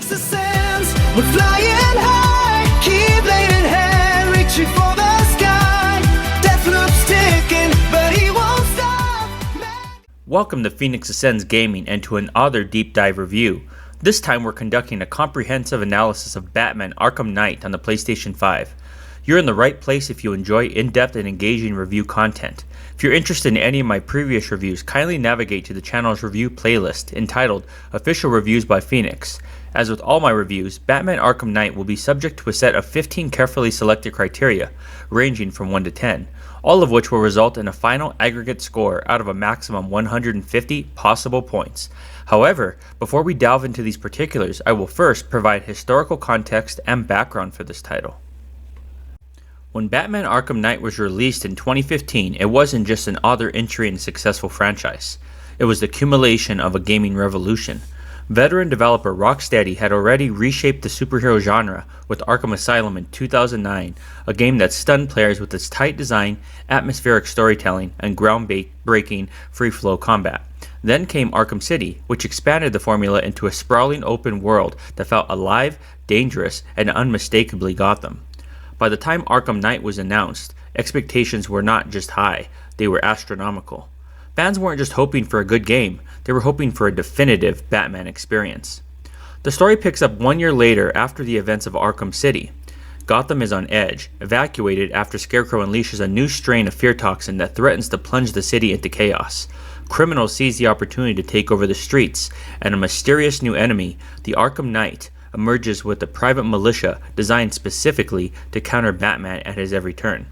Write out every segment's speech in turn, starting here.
Phoenix ascends, we're flying high, keep laying hand, reaching for the sky. Deathloop's ticking, but he won't stop. Welcome to Phoenix Ascends Gaming and to another deep dive review. This time we're conducting a comprehensive analysis of Batman Arkham Knight on the PlayStation 5. You're in the right place if you enjoy in-depth and engaging review content. If you're interested in any of my previous reviews, kindly navigate to the channel's review playlist entitled Official Reviews by Phoenix. As with all my reviews, Batman Arkham Knight will be subject to a set of 15 carefully selected criteria, ranging from 1 to 10, all of which will result in a final aggregate score out of a maximum 150 possible points. However, before we delve into these particulars, I will first provide historical context and background for this title. When Batman Arkham Knight was released in 2015, it wasn't just an other entry in a successful franchise. It was the accumulation of a gaming revolution. Veteran developer Rocksteady had already reshaped the superhero genre with Arkham Asylum in 2009, a game that stunned players with its tight design, atmospheric storytelling, and groundbreaking Freeflow combat. Then came Arkham City, which expanded the formula into a sprawling open world that felt alive, dangerous, and unmistakably Gotham. By the time Arkham Knight was announced, expectations were not just high, they were astronomical. Fans weren't just hoping for a good game, they were hoping for a definitive Batman experience. The story picks up 1 year later after the events of Arkham City. Gotham is on edge, evacuated after Scarecrow unleashes a new strain of fear toxin that threatens to plunge the city into chaos. Criminals seize the opportunity to take over the streets, and a mysterious new enemy, the Arkham Knight, emerges with a private militia designed specifically to counter Batman at his every turn.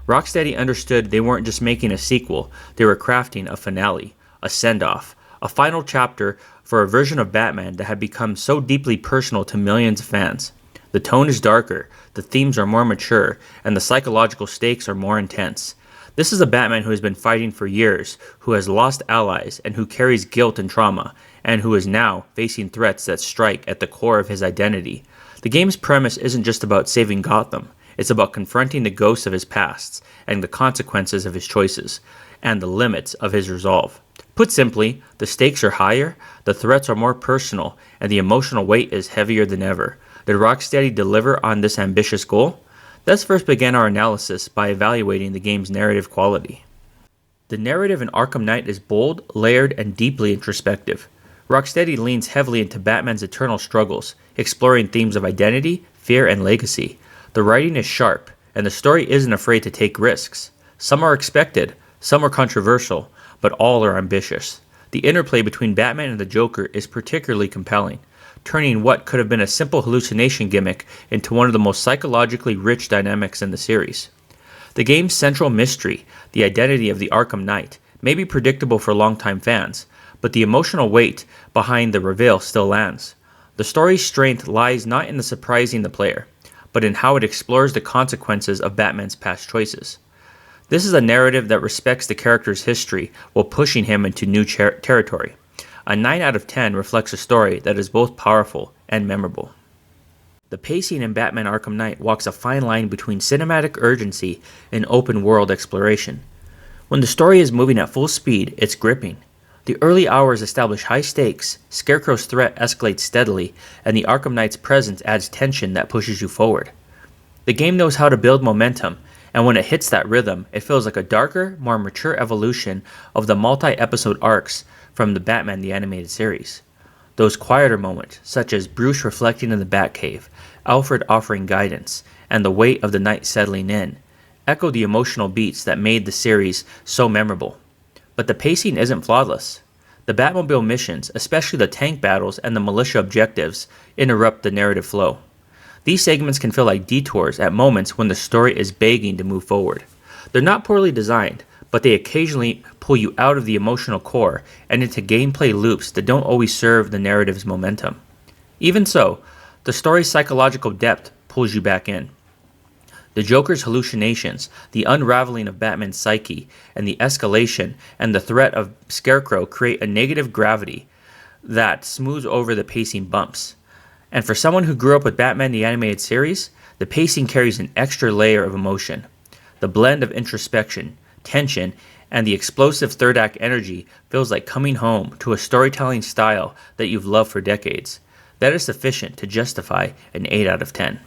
Rocksteady understood they weren't just making a sequel, they were crafting a finale, a send-off, a final chapter for a version of Batman that had become so deeply personal to millions of fans. The tone is darker, the themes are more mature, and the psychological stakes are more intense. This is a Batman who has been fighting for years, who has lost allies, and who carries guilt and trauma, and who is now facing threats that strike at the core of his identity. The game's premise isn't just about saving Gotham, it's about confronting the ghosts of his past, and the consequences of his choices, and the limits of his resolve. Put simply, the stakes are higher, the threats are more personal, and the emotional weight is heavier than ever. Did Rocksteady deliver on this ambitious goal? Let's first begin our analysis by evaluating the game's narrative quality. The narrative in Arkham Knight is bold, layered, and deeply introspective. Rocksteady leans heavily into Batman's eternal struggles, exploring themes of identity, fear, and legacy. The writing is sharp, and the story isn't afraid to take risks. Some are expected, some are controversial, but all are ambitious. The interplay between Batman and the Joker is particularly compelling, turning what could have been a simple hallucination gimmick into one of the most psychologically rich dynamics in the series. The game's central mystery, the identity of the Arkham Knight, may be predictable for longtime fans, but the emotional weight behind the reveal still lands. The story's strength lies not in the surprising the player, but in how it explores the consequences of Batman's past choices. This is a narrative that respects the character's history while pushing him into new territory. A 9 out of 10 reflects a story that is both powerful and memorable. The pacing in Batman Arkham Knight walks a fine line between cinematic urgency and open-world exploration. When the story is moving at full speed, it's gripping. The early hours establish high stakes, Scarecrow's threat escalates steadily, and the Arkham Knight's presence adds tension that pushes you forward. The game knows how to build momentum, and when it hits that rhythm, it feels like a darker, more mature evolution of the multi-episode arcs from the Batman the Animated Series. Those quieter moments, such as Bruce reflecting in the Batcave, Alfred offering guidance, and the weight of the night settling in, echo the emotional beats that made the series so memorable. But the pacing isn't flawless. The Batmobile missions, especially the tank battles and the militia objectives, interrupt the narrative flow. These segments can feel like detours at moments when the story is begging to move forward. They're not poorly designed, but they occasionally pull you out of the emotional core and into gameplay loops that don't always serve the narrative's momentum. Even so, the story's psychological depth pulls you back in. The Joker's hallucinations, the unraveling of Batman's psyche, and the escalation and the threat of Scarecrow create a negative gravity that smooths over the pacing bumps. And for someone who grew up with Batman the Animated Series, the pacing carries an extra layer of emotion. The blend of introspection, tension, and the explosive third act energy feels like coming home to a storytelling style that you've loved for decades. That is sufficient to justify an 8 out of 10.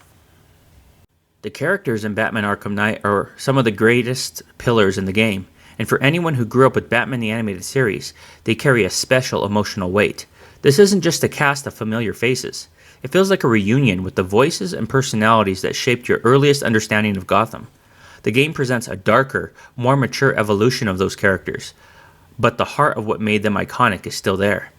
The characters in Batman Arkham Knight are some of the greatest pillars in the game, and for anyone who grew up with Batman the Animated Series, they carry a special emotional weight. This isn't just a cast of familiar faces. It feels like a reunion with the voices and personalities that shaped your earliest understanding of Gotham. The game presents a darker, more mature evolution of those characters, but the heart of what made them iconic is still there.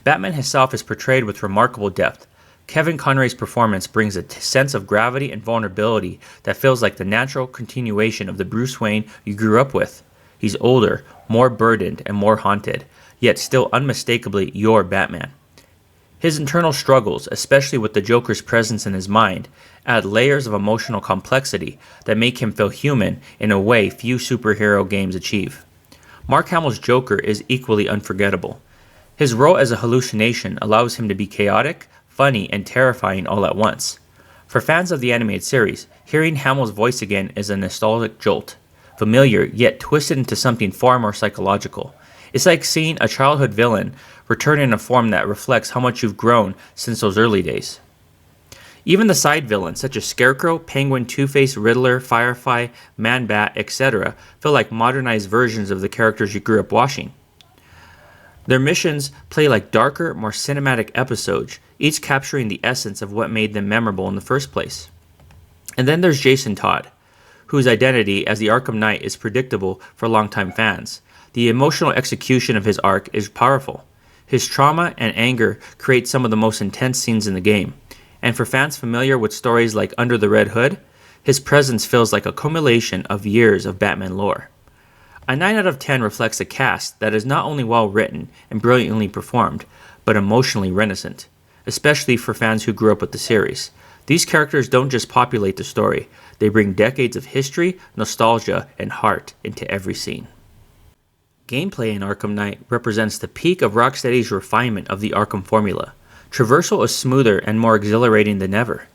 Batman himself is portrayed with remarkable depth. Kevin Conroy's performance brings a sense of gravity and vulnerability that feels like the natural continuation of the Bruce Wayne you grew up with. He's older, more burdened, and more haunted, yet still unmistakably your Batman. His internal struggles, especially with the Joker's presence in his mind, add layers of emotional complexity that make him feel human in a way few superhero games achieve. Mark Hamill's Joker is equally unforgettable. His role as a hallucination allows him to be chaotic, funny, and terrifying all at once. For fans of the animated series, hearing Hamill's voice again is a nostalgic jolt, familiar yet twisted into something far more psychological. It's like seeing a childhood villain return in a form that reflects how much you've grown since those early days. Even the side villains, such as Scarecrow, Penguin, Two-Face, Riddler, Firefly, Man-Bat, etc., feel like modernized versions of the characters you grew up watching. Their missions play like darker, more cinematic episodes, each capturing the essence of what made them memorable in the first place. And then there's Jason Todd, whose identity as the Arkham Knight is predictable for longtime fans. The emotional execution of his arc is powerful. His trauma and anger create some of the most intense scenes in the game, and for fans familiar with stories like Under the Red Hood, his presence feels like a accumulation of years of Batman lore. A 9 out of 10 reflects a cast that is not only well written and brilliantly performed, but emotionally reticent, especially for fans who grew up with the series. These characters don't just populate the story, they bring decades of history, nostalgia, and heart into every scene. Gameplay in Arkham Knight represents the peak of Rocksteady's refinement of the Arkham formula. Traversal is smoother and more exhilarating than ever.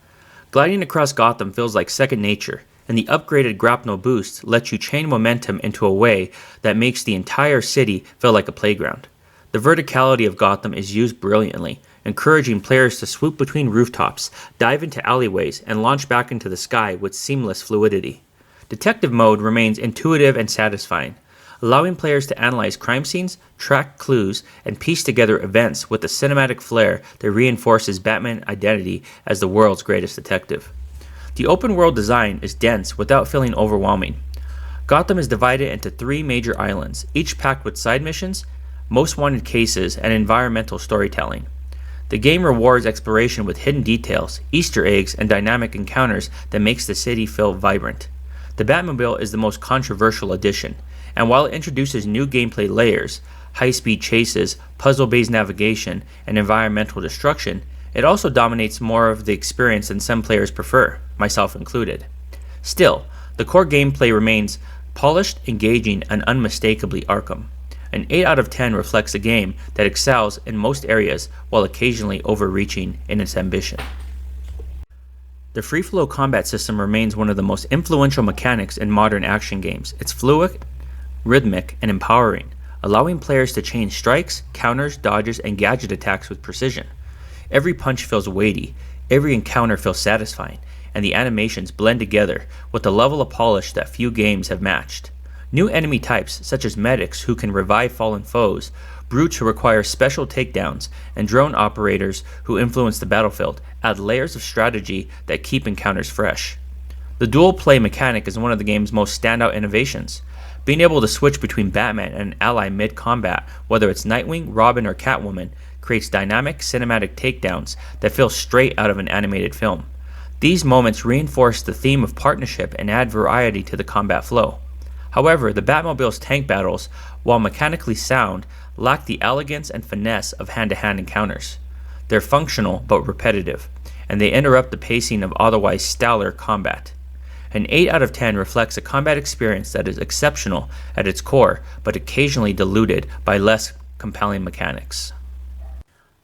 Gliding across Gotham feels like second nature, and the upgraded grapnel boosts let you chain momentum into a way that makes the entire city feel like a playground. The verticality of Gotham is used brilliantly, encouraging players to swoop between rooftops, dive into alleyways, and launch back into the sky with seamless fluidity. Detective mode remains intuitive and satisfying, allowing players to analyze crime scenes, track clues, and piece together events with a cinematic flair that reinforces Batman's identity as the world's greatest detective. The open world design is dense without feeling overwhelming. Gotham is divided into 3 major islands, each packed with side missions, most wanted cases, and environmental storytelling. The game rewards exploration with hidden details, Easter eggs, and dynamic encounters that makes the city feel vibrant. The Batmobile is the most controversial addition, and while it introduces new gameplay layers, high-speed chases, puzzle-based navigation, and environmental destruction, it also dominates more of the experience than some players prefer, myself included. Still, the core gameplay remains polished, engaging, and unmistakably Arkham. An 8 out of 10 reflects a game that excels in most areas while occasionally overreaching in its ambition. The Freeflow combat system remains one of the most influential mechanics in modern action games. It's fluid, rhythmic, and empowering, allowing players to chain strikes, counters, dodges, and gadget attacks with precision. Every punch feels weighty, every encounter feels satisfying, and the animations blend together with a level of polish that few games have matched. New enemy types, such as medics who can revive fallen foes, brutes who require special takedowns, and drone operators who influence the battlefield, add layers of strategy that keep encounters fresh. The dual play mechanic is one of the game's most standout innovations. Being able to switch between Batman and an ally mid-combat, whether it's Nightwing, Robin, or Catwoman, creates dynamic cinematic takedowns that feel straight out of an animated film. These moments reinforce the theme of partnership and add variety to the combat flow. However, the Batmobile's tank battles, while mechanically sound, lack the elegance and finesse of hand-to-hand encounters. They're functional but repetitive, and they interrupt the pacing of otherwise stellar combat. An 8 out of 10 reflects a combat experience that is exceptional at its core, but occasionally diluted by less compelling mechanics.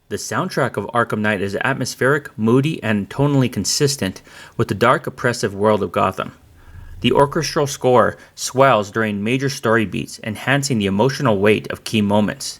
The soundtrack of Arkham Knight is atmospheric, moody, and tonally consistent with the dark, oppressive world of Gotham. The orchestral score swells during major story beats, enhancing the emotional weight of key moments.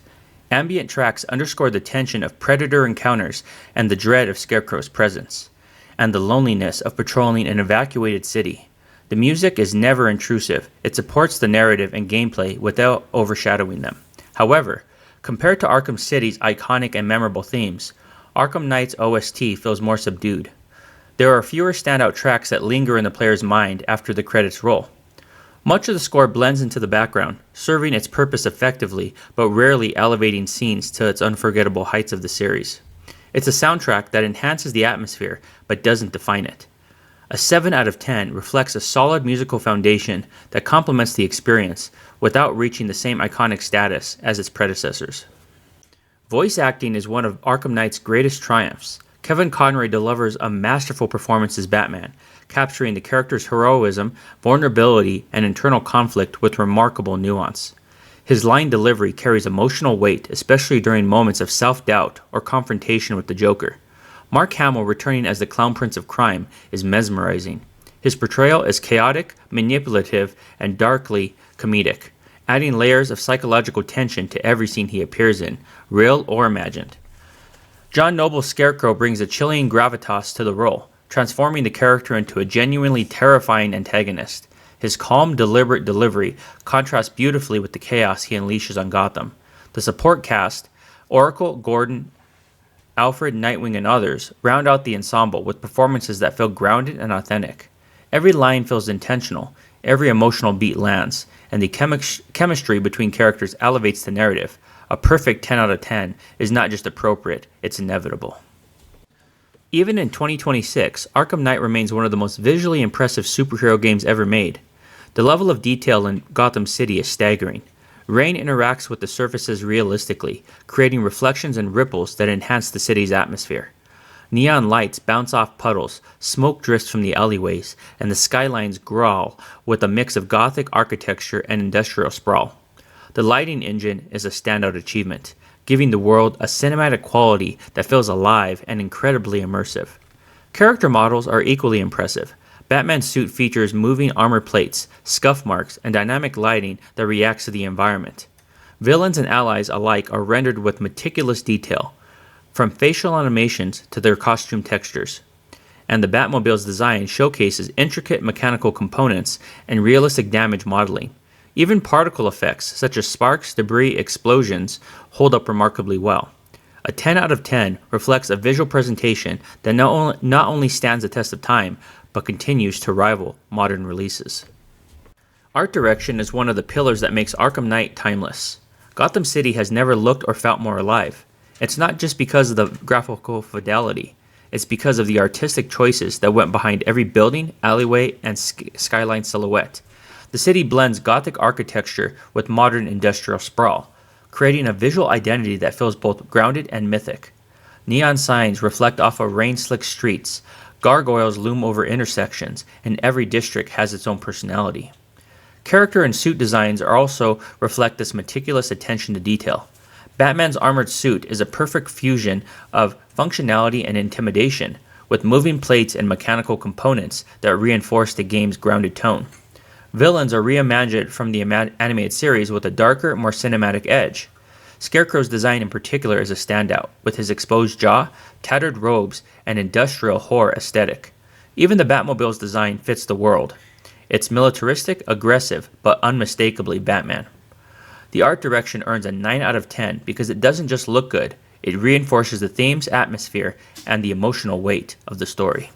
Ambient tracks underscore the tension of predator encounters and the dread of Scarecrow's presence, and the loneliness of patrolling an evacuated city. The music is never intrusive. It supports the narrative and gameplay without overshadowing them. However, compared to Arkham City's iconic and memorable themes, Arkham Knight's OST feels more subdued. There are fewer standout tracks that linger in the player's mind after the credits roll. Much of the score blends into the background, serving its purpose effectively, but rarely elevating scenes to its unforgettable heights of the series. It's a soundtrack that enhances the atmosphere, but doesn't define it. A 7 out of 10 reflects a solid musical foundation that complements the experience without reaching the same iconic status as its predecessors. Voice acting is one of Arkham Knight's greatest triumphs. Kevin Conroy delivers a masterful performance as Batman, capturing the character's heroism, vulnerability, and internal conflict with remarkable nuance. His line delivery carries emotional weight, especially during moments of self-doubt or confrontation with the Joker. Mark Hamill returning as the Clown Prince of Crime is mesmerizing. His portrayal is chaotic, manipulative, and darkly comedic, adding layers of psychological tension to every scene he appears in, real or imagined. John Noble's Scarecrow brings a chilling gravitas to the role, transforming the character into a genuinely terrifying antagonist. His calm, deliberate delivery contrasts beautifully with the chaos he unleashes on Gotham. The support cast, Oracle, Gordon, Alfred, Nightwing, and others, round out the ensemble with performances that feel grounded and authentic. Every line feels intentional, every emotional beat lands, and the chemistry between characters elevates the narrative. A perfect 10 out of 10 is not just appropriate, it's inevitable. Even in 2026, Arkham Knight remains one of the most visually impressive superhero games ever made. The level of detail in Gotham City is staggering. Rain interacts with the surfaces realistically, creating reflections and ripples that enhance the city's atmosphere. Neon lights bounce off puddles, smoke drifts from the alleyways, and the skylines growl with a mix of Gothic architecture and industrial sprawl. The lighting engine is a standout achievement, giving the world a cinematic quality that feels alive and incredibly immersive. Character models are equally impressive. Batman's suit features moving armor plates, scuff marks, and dynamic lighting that reacts to the environment. Villains and allies alike are rendered with meticulous detail, from facial animations to their costume textures. And the Batmobile's design showcases intricate mechanical components and realistic damage modeling. Even particle effects, such as sparks, debris, explosions, hold up remarkably well. A 10 out of 10 reflects a visual presentation that not only stands the test of time, but continues to rival modern releases. Art direction is one of the pillars that makes Arkham Knight timeless. Gotham City has never looked or felt more alive. It's not just because of the graphical fidelity, it's because of the artistic choices that went behind every building, alleyway, and skyline silhouette. The city blends Gothic architecture with modern industrial sprawl, creating a visual identity that feels both grounded and mythic. Neon signs reflect off of rain-slicked streets, gargoyles loom over intersections, and every district has its own personality. Character and suit designs also reflect this meticulous attention to detail. Batman's armored suit is a perfect fusion of functionality and intimidation, with moving plates and mechanical components that reinforce the game's grounded tone. Villains are reimagined from the animated series with a darker, more cinematic edge. Scarecrow's design in particular is a standout, with his exposed jaw, tattered robes, and industrial horror aesthetic. Even the Batmobile's design fits the world. It's militaristic, aggressive, but unmistakably Batman. The art direction earns a 9 out of 10 because it doesn't just look good, it reinforces the theme's atmosphere and the emotional weight of the story.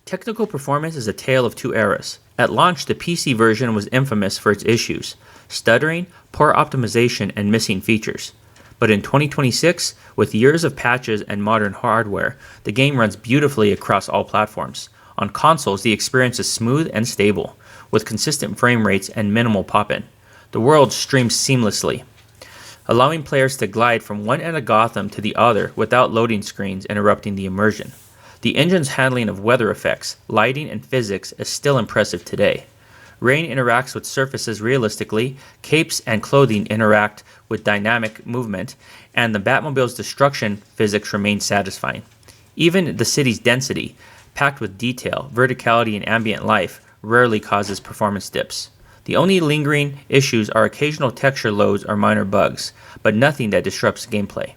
Technical performance is a tale of two eras. At launch, the PC version was infamous for its issues, stuttering, poor optimization, and missing features. But in 2026, with years of patches and modern hardware, the game runs beautifully across all platforms. On consoles, the experience is smooth and stable, with consistent frame rates and minimal pop-in. The world streams seamlessly, allowing players to glide from one end of Gotham to the other without loading screens interrupting the immersion. The engine's handling of weather effects, lighting, and physics is still impressive today. Rain interacts with surfaces realistically, capes and clothing interact with dynamic movement, and the Batmobile's destruction physics remain satisfying. Even the city's density, packed with detail, verticality, and ambient life, rarely causes performance dips. The only lingering issues are occasional texture loads or minor bugs, but nothing that disrupts gameplay.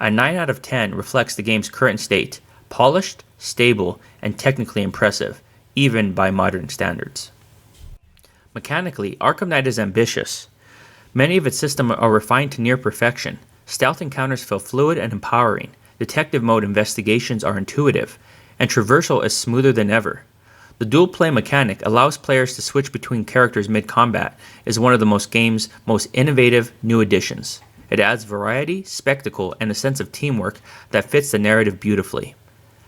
A 9 out of 10 reflects the game's current state, polished, stable, and technically impressive, even by modern standards. Mechanically, Arkham Knight is ambitious. Many of its systems are refined to near perfection. Stealth encounters feel fluid and empowering. Detective mode investigations are intuitive, and traversal is smoother than ever. The dual play mechanic allows players to switch between characters mid-combat is one of the game's most innovative new additions. It adds variety, spectacle, and a sense of teamwork that fits the narrative beautifully.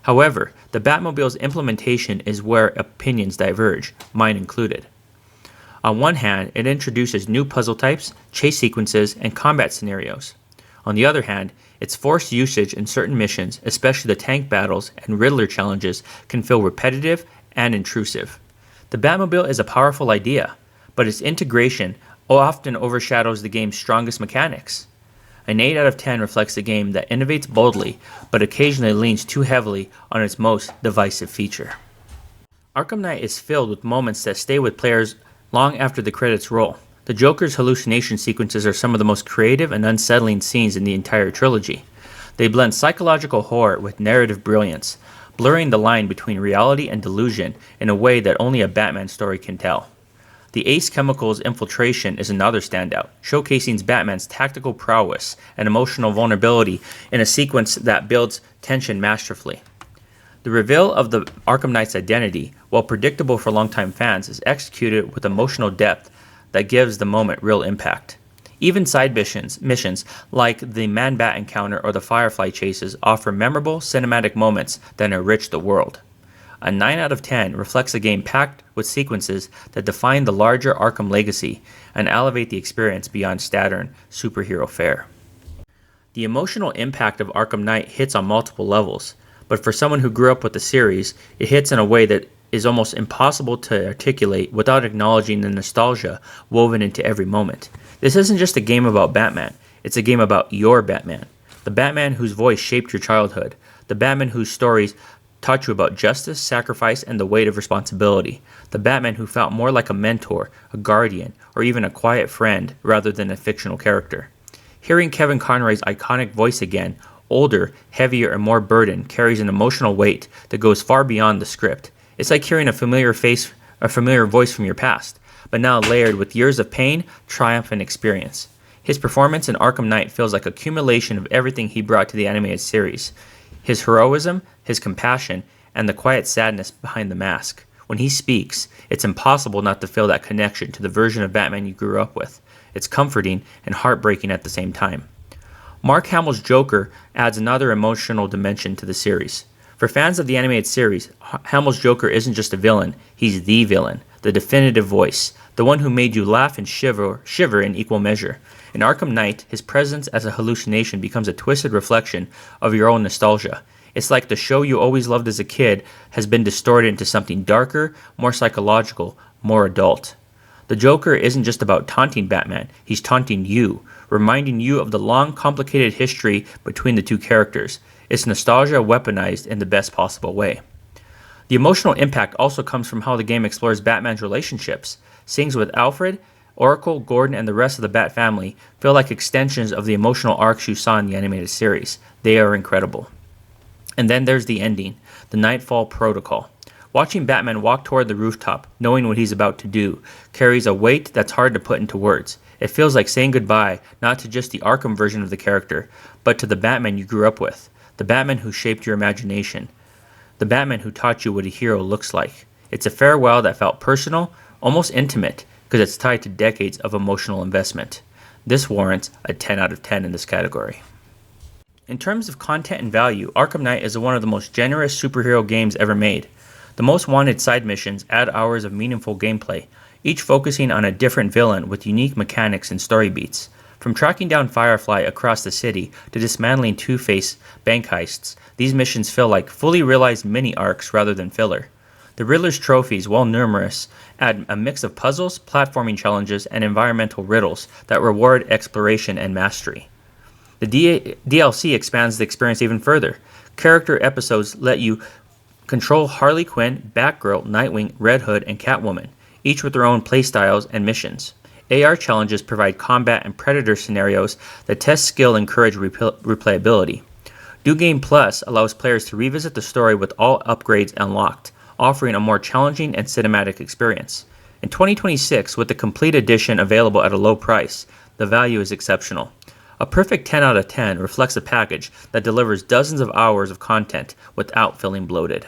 However, the Batmobile's implementation is where opinions diverge, mine included. On one hand, it introduces new puzzle types, chase sequences, and combat scenarios. On the other hand, its forced usage in certain missions, especially the tank battles and Riddler challenges, can feel repetitive and intrusive. The Batmobile is a powerful idea, but its integration often overshadows the game's strongest mechanics. An 8 out of 10 reflects a game that innovates boldly, but occasionally leans too heavily on its most divisive feature. Arkham Knight is filled with moments that stay with players long after the credits roll. The Joker's hallucination sequences are some of the most creative and unsettling scenes in the entire trilogy. They blend psychological horror with narrative brilliance, blurring the line between reality and delusion in a way that only a Batman story can tell. The Ace Chemicals infiltration is another standout, showcasing Batman's tactical prowess and emotional vulnerability in a sequence that builds tension masterfully. The reveal of the Arkham Knight's identity, while predictable for longtime fans, is executed with emotional depth that gives the moment real impact. Even side missions like the Man-Bat encounter or the Firefly chases offer memorable cinematic moments that enrich the world. A 9 out of 10 reflects a game packed with sequences that define the larger Arkham legacy and elevate the experience beyond standard superhero fare. The emotional impact of Arkham Knight hits on multiple levels, but for someone who grew up with the series, it hits in a way that is almost impossible to articulate without acknowledging the nostalgia woven into every moment. This isn't just a game about Batman, it's a game about your Batman. The Batman whose voice shaped your childhood, the Batman whose stories taught you about justice, sacrifice, and the weight of responsibility. The Batman who felt more like a mentor, a guardian, or even a quiet friend rather than a fictional character. Hearing Kevin Conroy's iconic voice again, older, heavier, and more burdened, carries an emotional weight that goes far beyond the script. It's like hearing a familiar voice from your past, but now layered with years of pain, triumph, and experience. His performance in Arkham Knight feels like accumulation of everything he brought to the animated series. His heroism, his compassion, and the quiet sadness behind the mask. When he speaks, it's impossible not to feel that connection to the version of Batman you grew up with. It's comforting and heartbreaking at the same time. Mark Hamill's Joker adds another emotional dimension to the series. For fans of the animated series, Hamill's Joker isn't just a villain, he's the villain, the definitive voice, the one who made you laugh and shiver in equal measure. In Arkham Knight, his presence as a hallucination becomes a twisted reflection of your own nostalgia. It's like the show you always loved as a kid has been distorted into something darker, more psychological, more adult. The Joker isn't just about taunting Batman, he's taunting you, reminding you of the long, complicated history between the two characters. It's nostalgia weaponized in the best possible way. The emotional impact also comes from how the game explores Batman's relationships. Scenes with Alfred, Oracle, Gordon, and the rest of the Bat family feel like extensions of the emotional arcs you saw in the animated series. They are incredible. And then there's the ending, the Nightfall Protocol. Watching Batman walk toward the rooftop, knowing what he's about to do, carries a weight that's hard to put into words. It feels like saying goodbye, not to just the Arkham version of the character, but to the Batman you grew up with, the Batman who shaped your imagination, the Batman who taught you what a hero looks like. It's a farewell that felt personal, almost intimate, because it's tied to decades of emotional investment. This warrants a 10 out of 10 in this category. In terms of content and value, Arkham Knight is one of the most generous superhero games ever made. The most wanted side missions add hours of meaningful gameplay, each focusing on a different villain with unique mechanics and story beats. From tracking down Firefly across the city to dismantling Two-Face bank heists, these missions feel like fully realized mini-arcs rather than filler. The Riddler's trophies, while numerous, add a mix of puzzles, platforming challenges, and environmental riddles that reward exploration and mastery. The DLC expands the experience even further. Character episodes let you control Harley Quinn, Batgirl, Nightwing, Red Hood, and Catwoman. each with their own playstyles and missions. AR challenges provide combat and predator scenarios that test skill and encourage replayability. New Game Plus allows players to revisit the story with all upgrades unlocked, offering a more challenging and cinematic experience. In 2026, with the complete edition available at a low price, the value is exceptional. A perfect 10 out of 10 reflects a package that delivers dozens of hours of content without feeling bloated.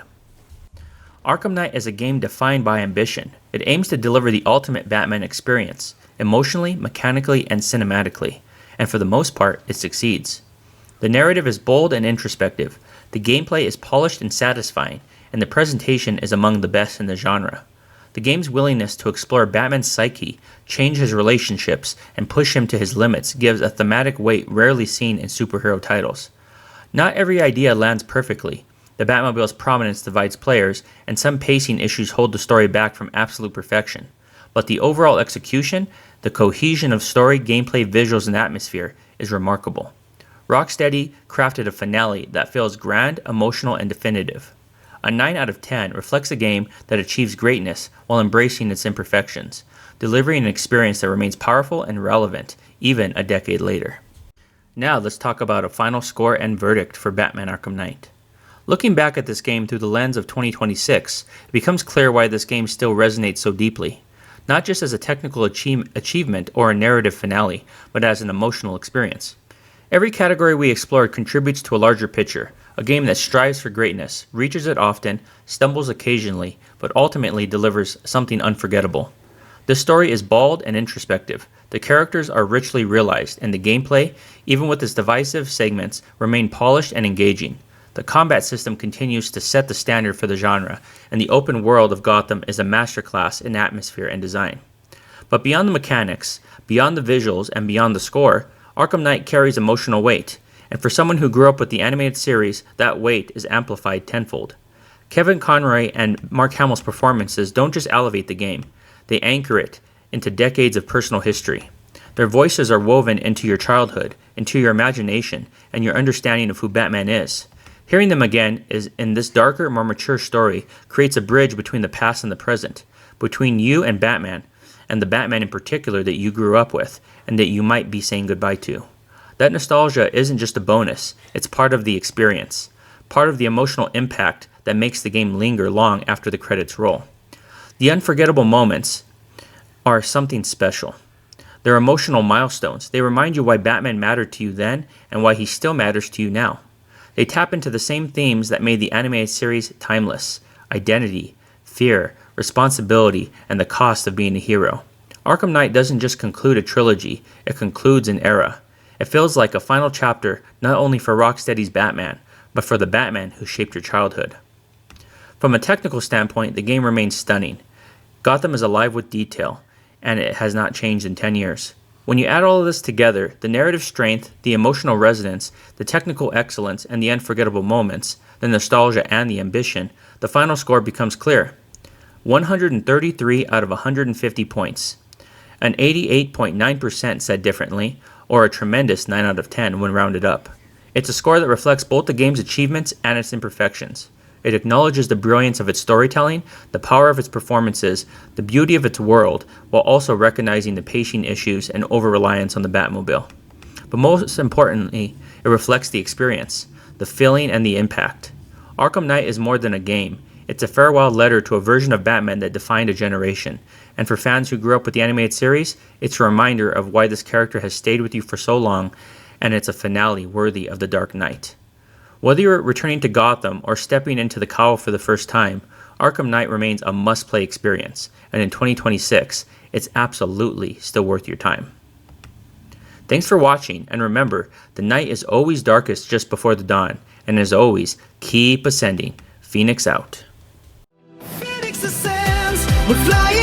Arkham Knight is a game defined by ambition. It aims to deliver the ultimate Batman experience, emotionally, mechanically, and cinematically, and for the most part, it succeeds. The narrative is bold and introspective, the gameplay is polished and satisfying, and the presentation is among the best in the genre. The game's willingness to explore Batman's psyche, change his relationships, and push him to his limits gives a thematic weight rarely seen in superhero titles. Not every idea lands perfectly. The Batmobile's prominence divides players, and some pacing issues hold the story back from absolute perfection. But the overall execution, the cohesion of story, gameplay, visuals, and atmosphere is remarkable. Rocksteady crafted a finale that feels grand, emotional, and definitive. A 9 out of 10 reflects a game that achieves greatness while embracing its imperfections, delivering an experience that remains powerful and relevant even a decade later. Now let's talk about a final score and verdict for Batman Arkham Knight. Looking back at this game through the lens of 2026, it becomes clear why this game still resonates so deeply. Not just as a technical achievement or a narrative finale, but as an emotional experience. Every category we explored contributes to a larger picture, a game that strives for greatness, reaches it often, stumbles occasionally, but ultimately delivers something unforgettable. The story is bold and introspective, the characters are richly realized, and the gameplay, even with its divisive segments, remain polished and engaging. The combat system continues to set the standard for the genre, and the open world of Gotham is a masterclass in atmosphere and design. But beyond the mechanics, beyond the visuals, and beyond the score, Arkham Knight carries emotional weight, and for someone who grew up with the animated series, that weight is amplified tenfold. Kevin Conroy and Mark Hamill's performances don't just elevate the game, they anchor it into decades of personal history. Their voices are woven into your childhood, into your imagination, and your understanding of who Batman is. Hearing them again is in this darker, more mature story creates a bridge between the past and the present, between you and the Batman in particular that you grew up with, and that you might be saying goodbye to. That nostalgia isn't just a bonus, it's part of the experience, part of the emotional impact that makes the game linger long after the credits roll. The unforgettable moments are something special. They're emotional milestones. They remind you why Batman mattered to you then and why he still matters to you now. They tap into the same themes that made the animated series timeless: identity, fear, responsibility, and the cost of being a hero. Arkham Knight doesn't just conclude a trilogy, it concludes an era. It feels like a final chapter not only for Rocksteady's Batman, but for the Batman who shaped your childhood. From a technical standpoint, the game remains stunning. Gotham is alive with detail, and it has not changed in 10 years. When you add all of this together, the narrative strength, the emotional resonance, the technical excellence, and the unforgettable moments, the nostalgia and the ambition, the final score becomes clear. 133 out of 150 points. An 88.9% said differently, or a tremendous 9 out of 10 when rounded up. It's a score that reflects both the game's achievements and its imperfections. It acknowledges the brilliance of its storytelling, the power of its performances, the beauty of its world, while also recognizing the pacing issues and over-reliance on the Batmobile. But most importantly, it reflects the experience, the feeling, and the impact. Arkham Knight is more than a game. It's a farewell letter to a version of Batman that defined a generation. And for fans who grew up with the animated series, it's a reminder of why this character has stayed with you for so long, and it's a finale worthy of the Dark Knight. Whether you're returning to Gotham or stepping into the cowl for the first time, Arkham Knight remains a must-play experience, and in 2026, it's absolutely still worth your time. Thanks for watching, and remember, the night is always darkest just before the dawn, and as always, keep ascending. Phoenix out. Phoenix ascends, we're flying